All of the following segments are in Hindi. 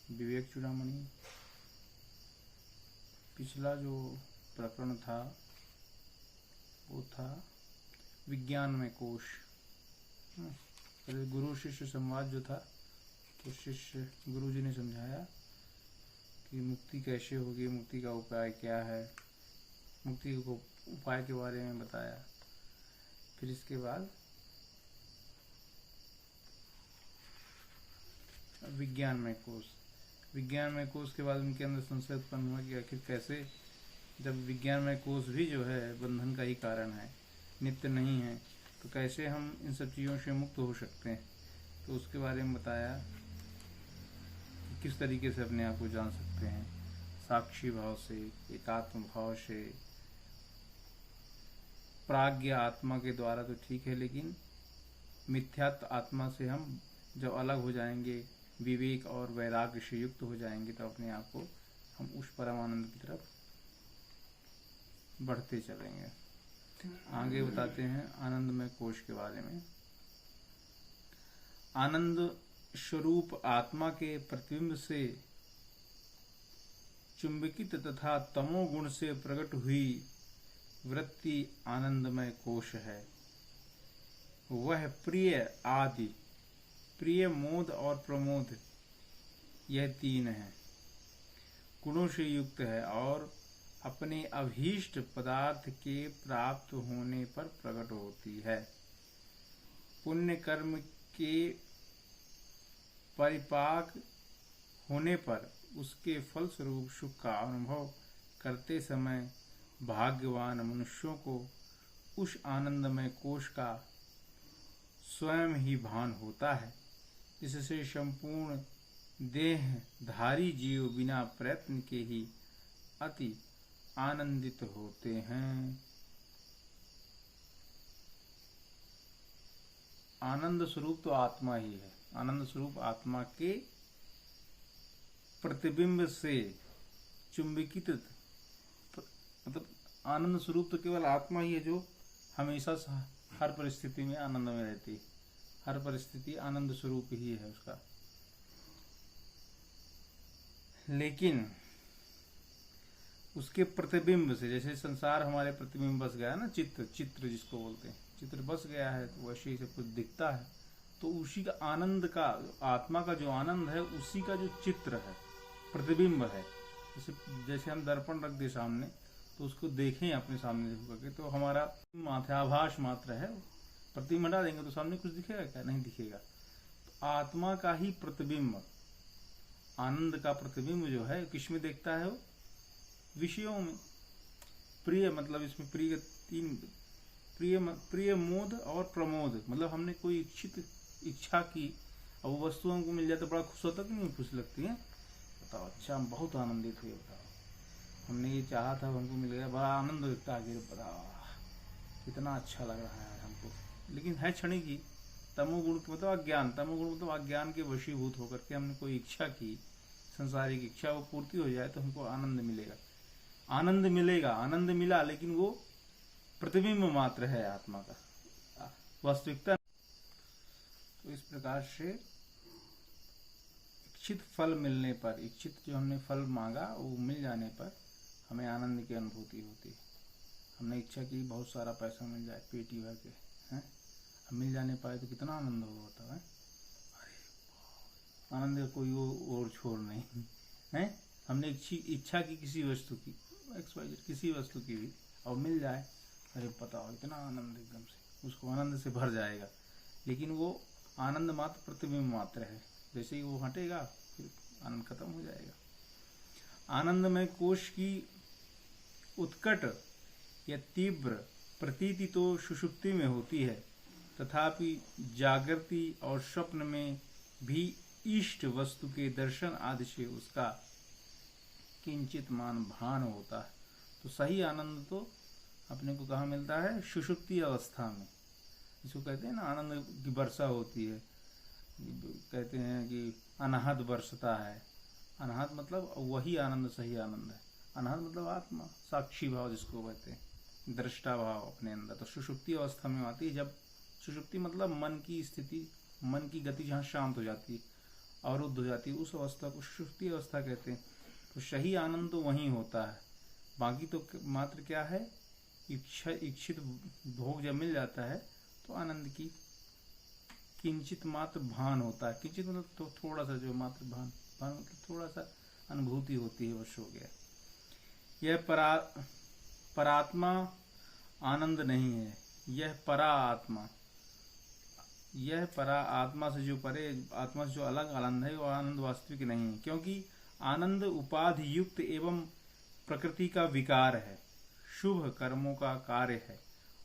विवेक चूड़ामणि। पिछला जो प्रकरण था वो था विज्ञान में कोश। पहले गुरु शिष्य संवाद जो था, तो शिष्य गुरु जी ने समझाया कि मुक्ति कैसे होगी, मुक्ति का उपाय क्या है, मुक्ति को उपाय के बारे में बताया। फिर इसके बाद विज्ञान में कोश, विज्ञान में कोश के बाद उनके अंदर संशय उत्पन्न हुआ कि आखिर कैसे, जब विज्ञान में कोश भी जो है बंधन का ही कारण है, नित्य नहीं है, तो कैसे हम इन सब चीज़ों से मुक्त हो सकते हैं। तो उसके बारे में बताया कि किस तरीके से अपने आप को जान सकते हैं, साक्षी भाव से, एकात्म भाव से, प्राज्ञ आत्मा के द्वारा तो ठीक है, लेकिन मिथ्यात्व आत्मा से हम जब अलग हो जाएंगे, विवेक और वैराग्य से युक्त हो जाएंगे, तो अपने आप को हम उस परमानंद की तरफ बढ़ते चलेंगे। आगे बताते हैं आनंदमय कोश के बारे में। आनंद स्वरूप आत्मा के प्रतिबिंब से चुंबकित तथा तमोगुण से प्रकट हुई वृत्ति आनंदमय कोश है। वह प्रिय आदि, प्रिय, मोद और प्रमोद, यह तीन है, गुणों से युक्त है और अपने अभीष्ट पदार्थ के प्राप्त होने पर प्रकट होती है। पुण्य कर्म के परिपाक होने पर उसके फलस्वरूप सुख का अनुभव करते समय भाग्यवान मनुष्यों को उस आनंदमय कोश का स्वयं ही भान होता है, जिससे संपूर्ण देहधारी जीव बिना प्रयत्न के ही अति आनंदित होते हैं। आनंद स्वरूप तो आत्मा ही है। आनंद स्वरूप आत्मा के प्रतिबिंब से चुंबकित, मतलब आनंद स्वरूप तो केवल आत्मा ही है जो हमेशा हर परिस्थिति में आनंद में रहती है। हर परिस्थिति आनंद स्वरूप ही है उसका। लेकिन उसके प्रतिबिंब से, जैसे संसार हमारे प्रतिबिंब बस गया ना, चित्र जिसको बोलते हैं, चित्र बस गया है, तो वैसे ही सब कुछ दिखता है, तो उसी का आनंद का, आत्मा का जो आनंद है, उसी का जो चित्र है, प्रतिबिंब है। जैसे हम दर्पण रख दे सामने, तो उसको देखें अपने सामने करके, तो हमारा माथाभास मात्र है। प्रतिबिंब हटा देंगे तो सामने कुछ दिखेगा क्या? नहीं दिखेगा। तो आत्मा का ही प्रतिबिंब, आनंद का प्रतिबिंब जो है, किसमें देखता है वो? विषयों में। प्रिय, मतलब इसमें प्रिय तीन, प्रिय, मोद और प्रमोद, मतलब हमने कोई इच्छित इच्छा की, अब वो वस्तु हमको मिल जाए तो बड़ा खुश होता कि नहीं खुश लगती है? बताओ, अच्छा हम बहुत आनंदित हुए, बताओ हमने ये चाहा था, हमको मिल गया, बड़ा आनंद लगता है, बताओ कितना अच्छा लग रहा है हमको। लेकिन है क्षणिक ही। तमोगुण मतलब अज्ञान, तमोगुण मतलब अज्ञान के वशीभूत होकर के हमने कोई इच्छा की, संसारिक इच्छा, वो पूर्ति हो जाए तो हमको आनंद मिलेगा। आनंद मिलेगा, आनंद मिला, लेकिन वो प्रतिबिंब मात्र है आत्मा का, वास्तविकता। तो इस प्रकार से इच्छित फल मिलने पर, इच्छित जो हमने फल मांगा वो मिल जाने पर हमें आनंद की अनुभूति होती है। हमने इच्छा की बहुत सारा पैसा मिल जाए, पेटी भर के, हैं, अब मिल जाने पाए तो कितना आनंद होता है। अरे आनंद का कोई और छोर नहीं है। हमने इच्छा की किसी वस्तु की, किसी वस्तु की भी, और मिल जाए, अरे बताओ इतना आनंद, एकदम से उसको आनंद से भर जाएगा। लेकिन वो आनंद मात्र प्रतिबिंब मात्र है, जैसे ही वो हटेगा फिर आनंद खत्म हो जाएगा। आनंदमय कोश की उत्कट या तीव्र प्रतीति तो सुषुप्ति में होती है, तथापि जागृति और स्वप्न में भी इष्ट वस्तु के दर्शन आदि से उसका किंचित मान भान होता है। तो सही आनंद तो अपने को कहाँ मिलता है? सुषुप्ति अवस्था में। इसको कहते हैं ना, आनंद की वर्षा होती है, कहते हैं कि अनाहत बरसता है। अनाहत मतलब वही आनंद, सही आनंद है। अनाहत मतलब आत्मा, साक्षी भाव जिसको कहते हैं, दृष्टा भाव अपने अंदर। तो सुषुप्ति अवस्था में आती है, जब सुषुप्ति मतलब मन की स्थिति, मन की गति जहाँ शांत हो जाती है, अवरुद्ध हो जाती है, उस अवस्था को सुषुप्ति अवस्था कहते हैं। तो सही आनंद तो वहीं होता है। बाकी तो मात्र क्या है, इच्छित भोग जब मिल जाता है तो आनंद की किंचित मात्र भान होता है। किंचित मतलब तो थोड़ा सा, जो मात्र भान मतलब थोड़ा सा अनुभूति होती है, बस हो गया। यह परात्मा आनंद नहीं है, यह परा आत्मा, यह परा आत्मा से जो परे, आत्मा से जो अलग आनंद है, वो आनंद वास्तविक नहीं है। क्योंकि आनंद उपाधि युक्त एवं प्रकृति का विकार है, शुभ कर्मों का कार्य है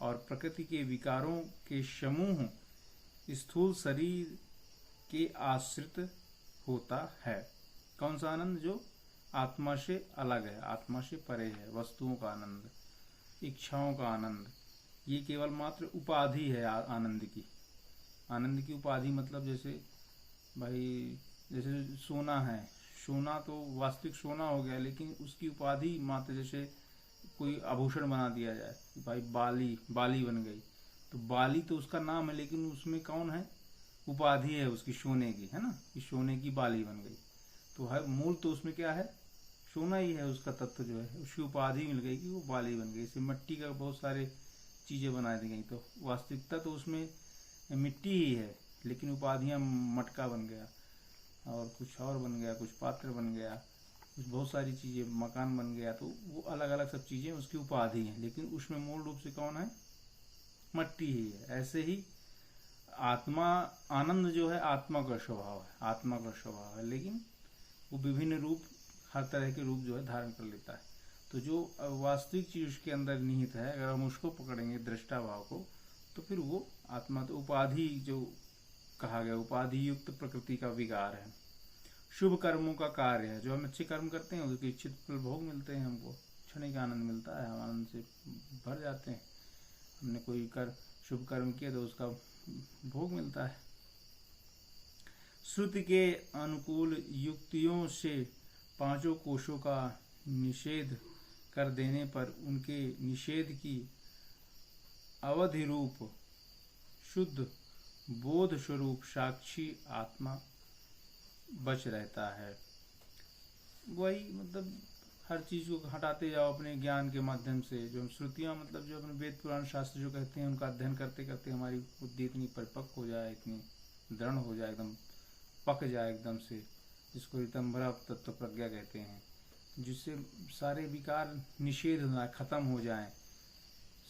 और प्रकृति के विकारों के समूह स्थूल शरीर के आश्रित होता है। कौन सा आनंद? जो आत्मा से अलग है, आत्मा से परे है, वस्तुओं का आनंद, इच्छाओं का आनंद, ये केवल मात्र उपाधि है आनंद की। आनंद की उपाधि मतलब जैसे भाई, जैसे सोना है, सोना तो वास्तविक सोना हो गया, लेकिन उसकी उपाधि मात्र, जैसे कोई आभूषण बना दिया जाए, भाई बाली बन गई, तो बाली तो उसका नाम है, लेकिन उसमें कौन है? उपाधि है उसकी, सोने की, है ना, कि सोने की बाली बन गई। तो है मूल तो उसमें क्या है? सोना ही है, उसका तत्व जो है, उसकी उपाधि मिल गई कि वो बाली बन गई। इसे मिट्टी का बहुत सारे चीजें बना दी गई, तो वास्तविकता तो उसमें मिट्टी ही है, लेकिन उपाधियां मटका बन गया और कुछ और बन गया, कुछ पात्र बन गया, कुछ बहुत सारी चीजें, मकान बन गया। तो वो अलग अलग सब चीजें उसकी उपाधि हैं, लेकिन उसमें मूल रूप से कौन है? मट्टी ही है। ऐसे ही आत्मा, आनंद जो है आत्मा का स्वभाव है, आत्मा का स्वभाव है, लेकिन वो विभिन्न रूप, हर तरह के रूप जो है धारण कर लेता है। तो जो वास्तविक चीज उसके अंदर निहित है, अगर हम उसको पकड़ेंगे, दृष्टा भाव को, तो फिर वो आत्मा तो उपाधि जो कहा गया, उपाधि युक्त प्रकृति का विकार है, शुभ कर्मों का कार्य है। जो हम अच्छे कर्म करते हैं उसके इच्छित फल भोग मिलते हैं, हमको क्षणिक आनंद मिलता है, हम आनंद से भर जाते हैं। हमने कोई शुभ कर्म किया तो उसका भोग मिलता है। श्रुति के अनुकूल युक्तियों से पांचों कोशों का निषेध कर देने पर उनके निषेध की अवधि रूप शुद्ध बोध स्वरूप साक्षी आत्मा बच रहता है। वही मतलब हर चीज को हटाते जाओ अपने ज्ञान के माध्यम से। जो श्रुतियां मतलब जो अपने वेद पुराण शास्त्र जो कहते हैं, उनका अध्ययन करते करते हमारी बुद्धि इतनी परिपक्व हो जाए, इतनी दृढ़ हो जाए, एकदम पक जाए एकदम से, जिसको ऋतंभरा तत्व प्रज्ञा कहते हैं, जिससे सारे विकार निषेध हो जाए, खत्म हो जाए,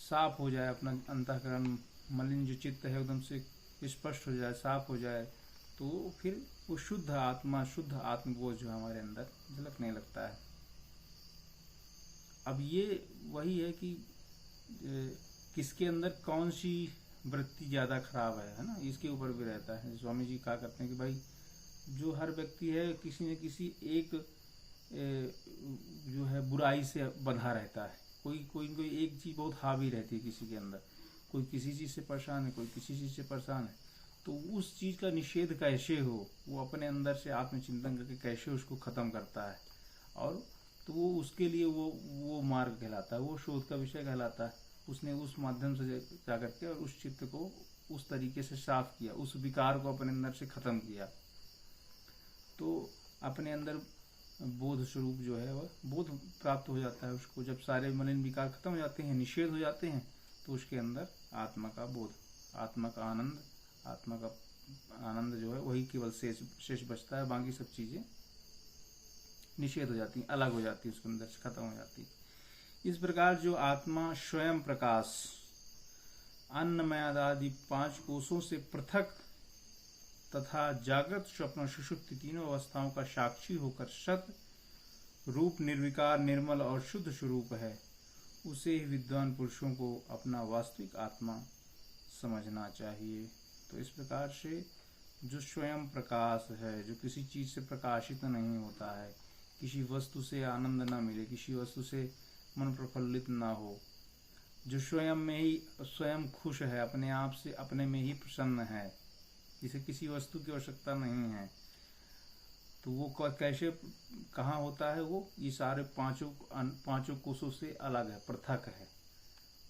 साफ हो जाए अपना अंतःकरण, मलिन जो चित्त है एकदम से स्पष्ट हो जाए, साफ हो जाए, तो फिर वो शुद्ध आत्मा, शुद्ध आत्मबोध जो हमारे अंदर झलकने लगता है। अब ये वही है कि किसके अंदर कौन सी वृत्ति ज्यादा खराब है ना, इसके ऊपर भी रहता है। स्वामी जी कहा करते हैं कि भाई जो हर व्यक्ति है किसी न किसी एक जो है बुराई से बंधा रहता है। कोई एक चीज बहुत हावी रहती है किसी के अंदर, कोई किसी चीज से परेशान है, कोई किसी चीज से परेशान है। तो उस चीज का निषेध कैसे हो, वो अपने अंदर से आत्मचिंतन करके कैसे उसको खत्म करता है, और तो वो उसके लिए वो मार्ग कहलाता है, वो शोध का विषय कहलाता है। उसने उस माध्यम से जाकर के और उस चित्त को उस तरीके से साफ किया, उस विकार को अपने अंदर से खत्म किया, तो अपने अंदर बोध स्वरूप जो है वह बोध प्राप्त हो जाता है उसको। जब सारे मलिन विकार खत्म हो जाते हैं, निषेध हो जाते हैं, तो उसके अंदर आत्मा का बोध, आत्मा का आनंद, आत्मा का आनंद जो है वही केवल शेष बचता है। बाकी सब चीजें निषेध हो जाती, अलग हो जाती, उसके अंदर से खत्म हो जाती। इस प्रकार जो आत्मा स्वयं प्रकाश, अन्नमय आदि 5 कोशों से पृथक तथा जागृत, स्वप्न, सुषुप्ति तीनों अवस्थाओं का साक्षी होकर सत रूप, निर्विकार, निर्मल और शुद्ध स्वरूप है, उसे ही विद्वान पुरुषों को अपना वास्तविक आत्मा समझना चाहिए। तो इस प्रकार से जो स्वयं प्रकाश है, जो किसी चीज से प्रकाशित नहीं होता है, किसी वस्तु से आनंद ना मिले, किसी वस्तु से मन प्रफुल्लित ना हो, जो स्वयं में ही स्वयं खुश है, अपने आप से अपने में ही प्रसन्न है, जिसे किसी वस्तु की आवश्यकता नहीं है, तो वो कैसे कहाँ होता है? वो ये सारे पांचों कोशों से अलग है, पृथक है।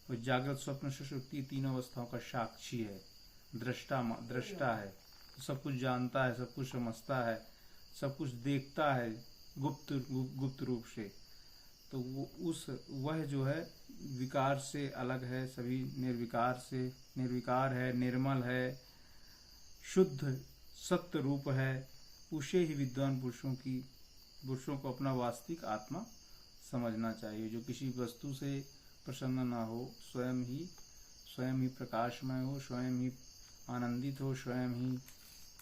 वो जागृत, स्वप्न, सुषुप्ति तीनों अवस्थाओं का साक्षी है, दृष्टा है, सब कुछ जानता है, सब कुछ समझता है, सब कुछ देखता है गुप्त रूप से, तो वह जो है विकार से अलग है, सभी निर्विकार है, निर्मल है, शुद्ध सत्य रूप है। उसे ही विद्वान पुरुषों को अपना वास्तविक आत्मा समझना चाहिए, जो किसी वस्तु से प्रसन्न ना हो, स्वयं ही प्रकाशमय हो, स्वयं ही आनंदित हो, स्वयं ही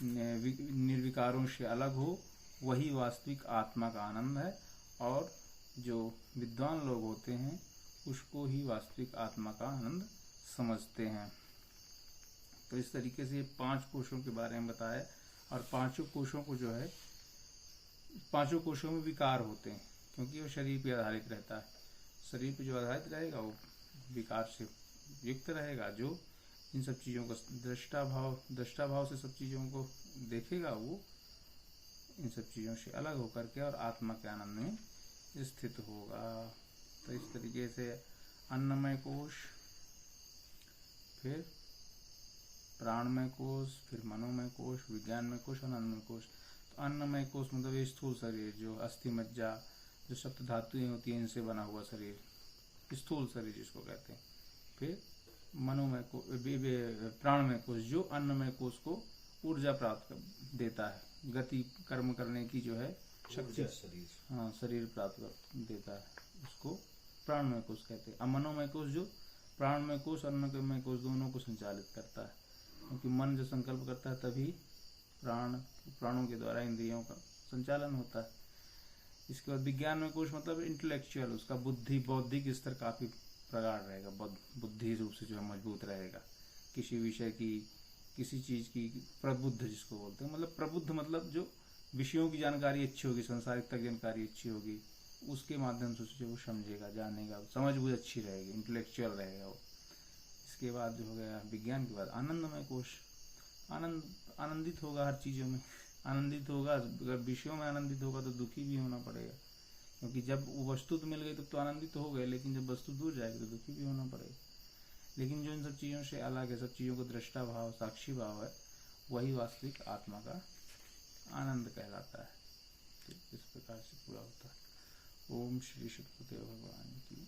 निर्विकारों से अलग हो, वही वास्तविक आत्मा का आनंद है। और जो विद्वान लोग होते हैं उसको ही वास्तविक आत्मा का आनंद समझते हैं। तो इस तरीके से 5 कोशों के बारे में बताया, और पांचों कोशों को जो है, पांचों कोशों में विकार होते हैं, क्योंकि वो शरीर पे आधारित रहता है। शरीर पे जो आधारित रहेगा वो विकार से युक्त रहेगा। जो इन सब चीज़ों का दृष्टा भाव से सब चीज़ों को देखेगा, वो इन सब चीज़ों से अलग होकर के और आत्मा के आनंद में स्थित होगा। तो इस तरीके से अन्नमय कोश, फिर प्राणमय कोश, फिर मनोमय कोश, विज्ञानमय कोश, आनंदमय कोश। तो अन्नमय कोश मतलब ये स्थूल शरीर, जो अस्थि मज्जा, जो सप्त धातुएं होती हैं, इनसे बना हुआ शरीर, स्थूल शरीर जिसको कहते हैं। फिर मनोमय को प्राणमय कोश, जो अन्नमय कोश को ऊर्जा प्राप्त देता है, गति कर्म करने की जो है शक्ति, हाँ, शरीर प्राप्त देता है, उसको प्राणमय कोश कहते हैं। मनोमय कोश जो प्राणमय कोश और अन्नमय कोश दोनों को संचालित करता है, क्योंकि मन जो संकल्प करता है तभी प्राणों के द्वारा इंद्रियों का संचालन होता है। इसके बाद विज्ञानमय कोश मतलब इंटेलेक्चुअल, उसका बौद्धिक स्तर काफी प्रगाढ़ रहेगा, बुद्धि रूप से जो है मजबूत रहेगा। किसी विषय की, किसी चीज की प्रबुद्ध जिसको बोलते हैं, मतलब प्रबुद्ध मतलब जो विषयों की जानकारी अच्छी होगी, संसारिक तक जानकारी अच्छी होगी, उसके माध्यम से वो समझेगा, जानेगा, समझ बुझ अच्छी रहेगी, इंटेलेक्चुअल रहेगा वो। इसके बाद जो हो गया विज्ञान के बाद आनंदमय कोश, आनंदित होगा, हर चीज़ों में आनंदित होगा। अगर विषयों में आनंदित होगा तो दुखी भी होना पड़ेगा, क्योंकि जब वो वस्तु तो मिल गई तब तो आनंदित हो गए, लेकिन जब वस्तु दूर जाएगी तो दुखी भी होना पड़ेगा। लेकिन जो इन सब चीज़ों से अलग है, सब चीज़ों को दृष्टा भाव, साक्षी भाव है, वही वास्तविक आत्मा का आनंद कहलाता है। तो इस प्रकार से पूरा होता है। ओम श्री सतगुरुदेव भगवान की